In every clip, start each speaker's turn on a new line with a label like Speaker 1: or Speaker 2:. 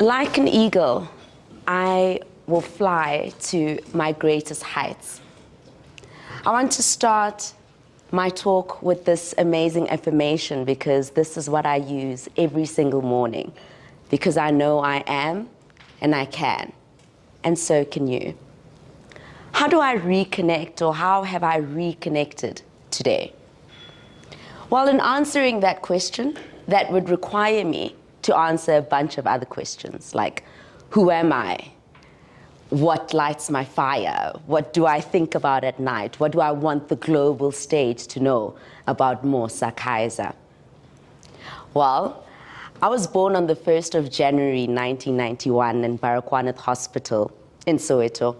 Speaker 1: Like an eagle, I will fly to my greatest heights. I want to start my talk with this amazing affirmation because this is what I use every single morning, because I know I am and I can, and so can you. How do I reconnect, or how have I reconnected today? Well, in answering that question, that would require me to answer a bunch of other questions, like, who am I? What lights my fire? What do I think about at night? What do I want the global stage to know about Mosa, Kaiser? Well, I was born on the 1st of January 1991 in Baragwanath Hospital in Soweto,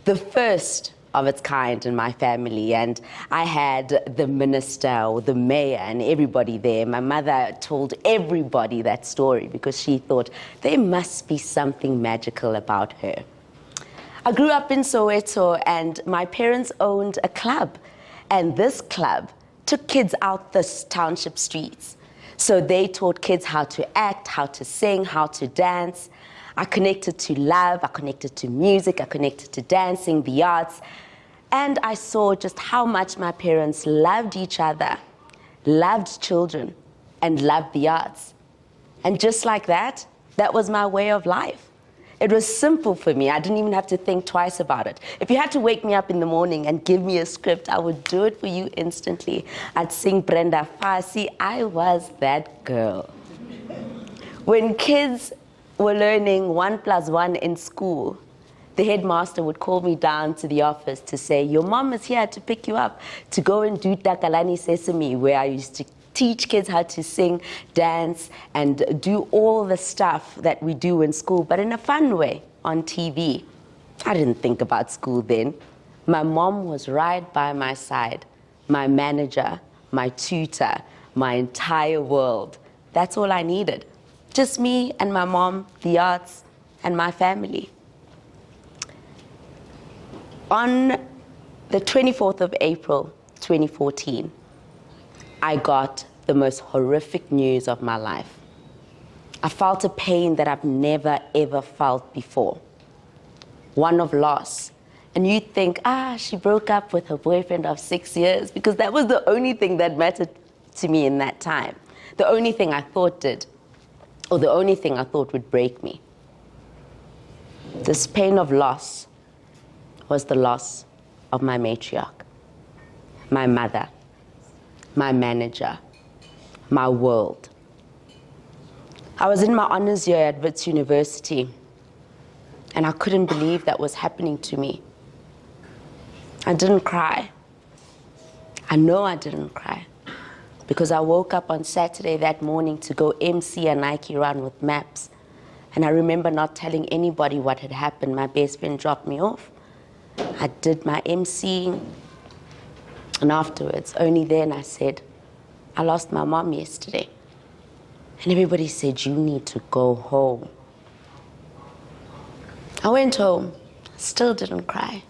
Speaker 1: the first of its kind in my family, and I had the minister or the mayor and everybody there. My mother told everybody that story because she thought there must be something magical about her. I grew up in Soweto, and my parents owned a club, and this club took kids out the township streets. So they taught kids how to act, how to sing, how to dance. I connected to love, I connected to music, I connected to dancing, the arts, and I saw just how much my parents loved each other, loved children, and loved the arts. And just like that, that was my way of life. It was simple for me. I didn't even have to think twice about it. If you had to wake me up in the morning and give me a script, I would do it for you instantly. I'd sing Brenda Fassie. I was that girl. When kids were learning 1 + 1 in school, the headmaster would call me down to the office to say, your mom is here to pick you up, to go and do Takalani Sesame, where I used to teach kids how to sing, dance, and do all the stuff that we do in school, but in a fun way on TV. I didn't think about school then. My mom was right by my side, my manager, my tutor, my entire world. That's all I needed. Just me and my mom, the arts, and my family. On the 24th of April, 2014, I got the most horrific news of my life. I felt a pain that I've never, ever felt before. One of loss. And you'd think, she broke up with her boyfriend of 6 years, because that was the only thing that mattered to me in that time. The only thing I thought did, or the only thing I thought would break me. This pain of loss was the loss of my matriarch, my mother, my manager, my world. I was in my honors year at Wits University, and I couldn't believe that was happening to me. I didn't cry. I know I didn't cry, because I woke up on Saturday that morning to go MC a Nike run with Maps, and I remember not telling anybody what had happened. My best friend dropped me off. I did my MC, and afterwards, only then I said, I lost my mom yesterday. And everybody said, you need to go home. I went home, still didn't cry,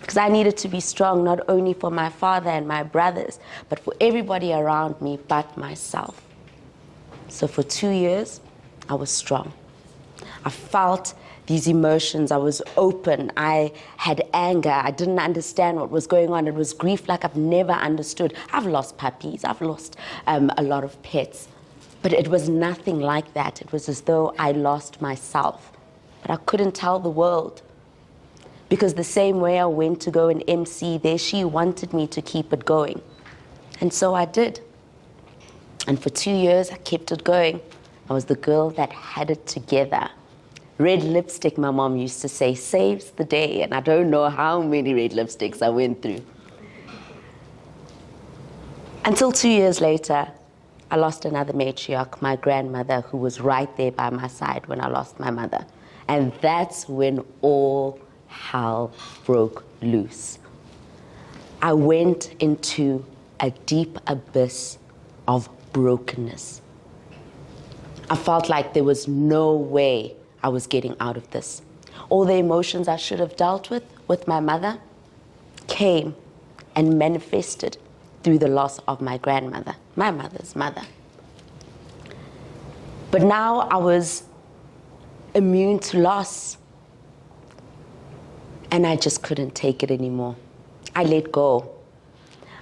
Speaker 1: because I needed to be strong, not only for my father and my brothers, but for everybody around me but myself. So for 2 years, I was strong. I felt these emotions. I was open. I had anger. I didn't understand what was going on. It was grief like I've never understood. I've lost puppies. I've lost a lot of pets. But it was nothing like that. It was as though I lost myself. But I couldn't tell the world. Because the same way I went to go and MC there, she wanted me to keep it going. And so I did. And for 2 years, I kept it going. I was the girl that had it together. Red lipstick, my mom used to say, saves the day. And I don't know how many red lipsticks I went through. Until 2 years later, I lost another matriarch, my grandmother, who was right there by my side when I lost my mother. And that's when all hell broke loose. I went into a deep abyss of brokenness. I felt like there was no way I was getting out of this. All the emotions I should have dealt with my mother, came and manifested through the loss of my grandmother, my mother's mother. But now I was immune to loss. And I just couldn't take it anymore. I let go.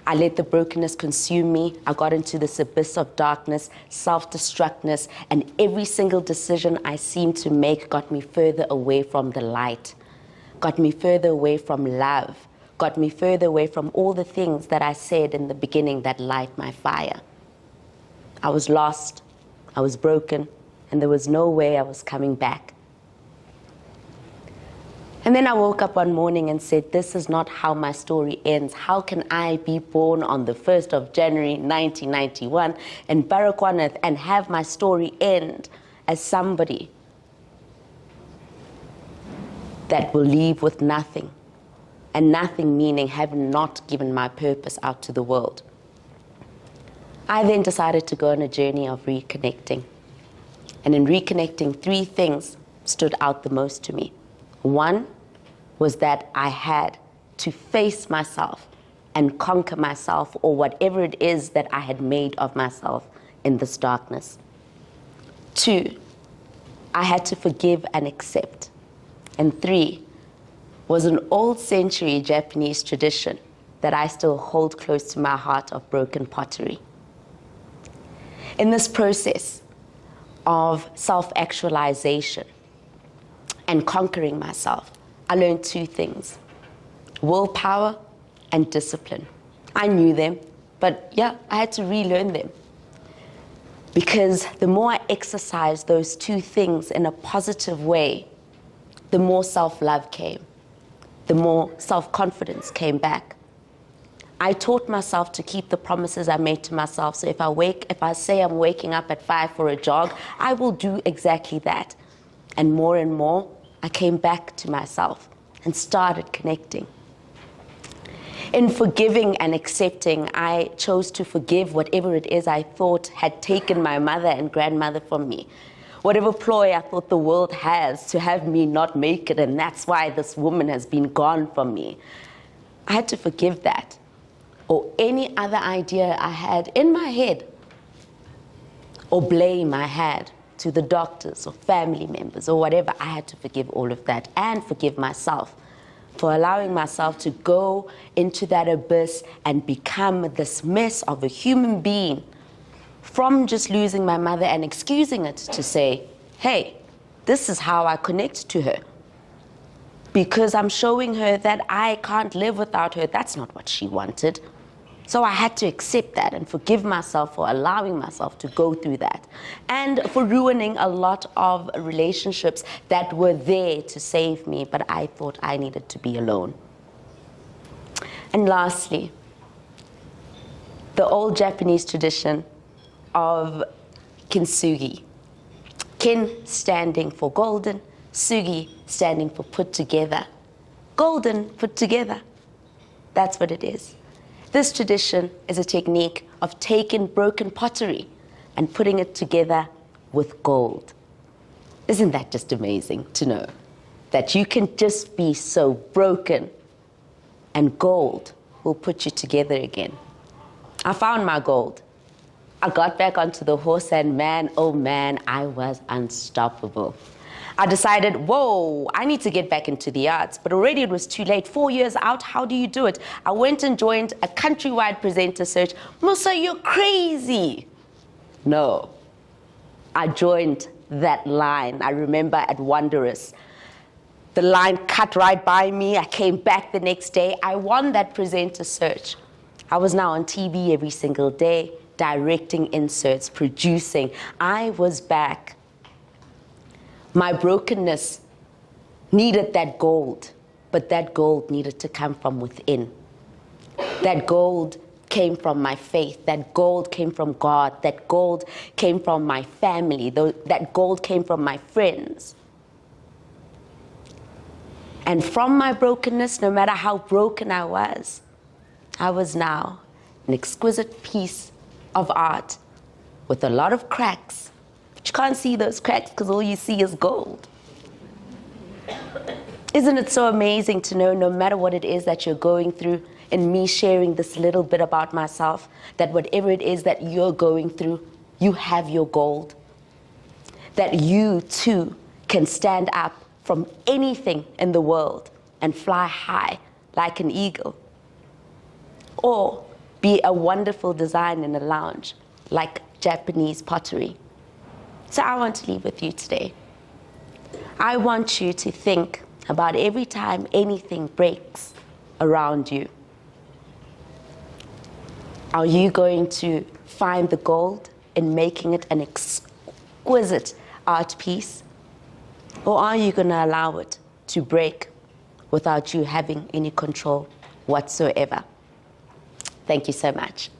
Speaker 1: I let the brokenness consume me. I got into this abyss of darkness, self-destructness, and every single decision I seemed to make got me further away from the light, got me further away from love, got me further away from all the things that I said in the beginning that light my fire. I was lost, I was broken, and there was no way I was coming back. And then I woke up one morning and said, this is not how my story ends. How can I be born on the 1st of January 1991 in Baragwanath and have my story end as somebody that will leave with nothing? And nothing meaning having not given my purpose out to the world. I then decided to go on a journey of reconnecting. And in reconnecting, 3 things stood out the most to me. One was that I had to face myself and conquer myself, or whatever it is that I had made of myself in this darkness. 2, I had to forgive and accept. And 3 was an old century Japanese tradition that I still hold close to my heart of broken pottery. In this process of self-actualization and conquering myself, I learned 2 things: willpower and discipline. I knew them, but yeah, I had to relearn them. Because the more I exercised those 2 things in a positive way, the more self-love came, the more self-confidence came back. I taught myself to keep the promises I made to myself. So if I say I'm waking up at 5 for a jog, I will do exactly that. And more, I came back to myself and started connecting. In forgiving and accepting, I chose to forgive whatever it is I thought had taken my mother and grandmother from me. Whatever ploy I thought the world has to have me not make it, and that's why this woman has been gone from me. I had to forgive that, or any other idea I had in my head, or blame I had to the doctors or family members or whatever. I had to forgive all of that and forgive myself for allowing myself to go into that abyss and become this mess of a human being, from just losing my mother and excusing it to say, hey, this is how I connect to her, because I'm showing her that I can't live without her. That's not what she wanted. So I had to accept that and forgive myself for allowing myself to go through that, and for ruining a lot of relationships that were there to save me, but I thought I needed to be alone. And lastly, the old Japanese tradition of Kinsugi. Kin standing for golden, Sugi standing for put together. Golden put together. That's what it is. This tradition is a technique of taking broken pottery and putting it together with gold. Isn't that just amazing to know that you can just be so broken and gold will put you together again? I found my gold. I got back onto the horse, and man, oh man, I was unstoppable. I decided, whoa, I need to get back into the arts, but already it was too late. 4 years out, how do you do it? I went and joined a countrywide presenter search. Mosa, you're crazy. No, I joined that line. I remember at Wondrous, the line cut right by me. I came back the next day. I won that presenter search. I was now on TV every single day, directing inserts, producing. I was back. My brokenness needed that gold, but that gold needed to come from within. That gold came from my faith. That gold came from God. That gold came from my family. That gold came from my friends. And from my brokenness, no matter how broken I was now an exquisite piece of art with a lot of cracks. But you can't see those cracks because all you see is gold. Isn't it so amazing to know, no matter what it is that you're going through, in me sharing this little bit about myself, that whatever it is that you're going through, you have your gold. That you too can stand up from anything in the world and fly high like an eagle, or be a wonderful design in a lounge like Japanese pottery. So I want to leave with you today. I want you to think about every time anything breaks around you. Are you going to find the gold in making it an exquisite art piece? Or are you going to allow it to break without you having any control whatsoever? Thank you so much.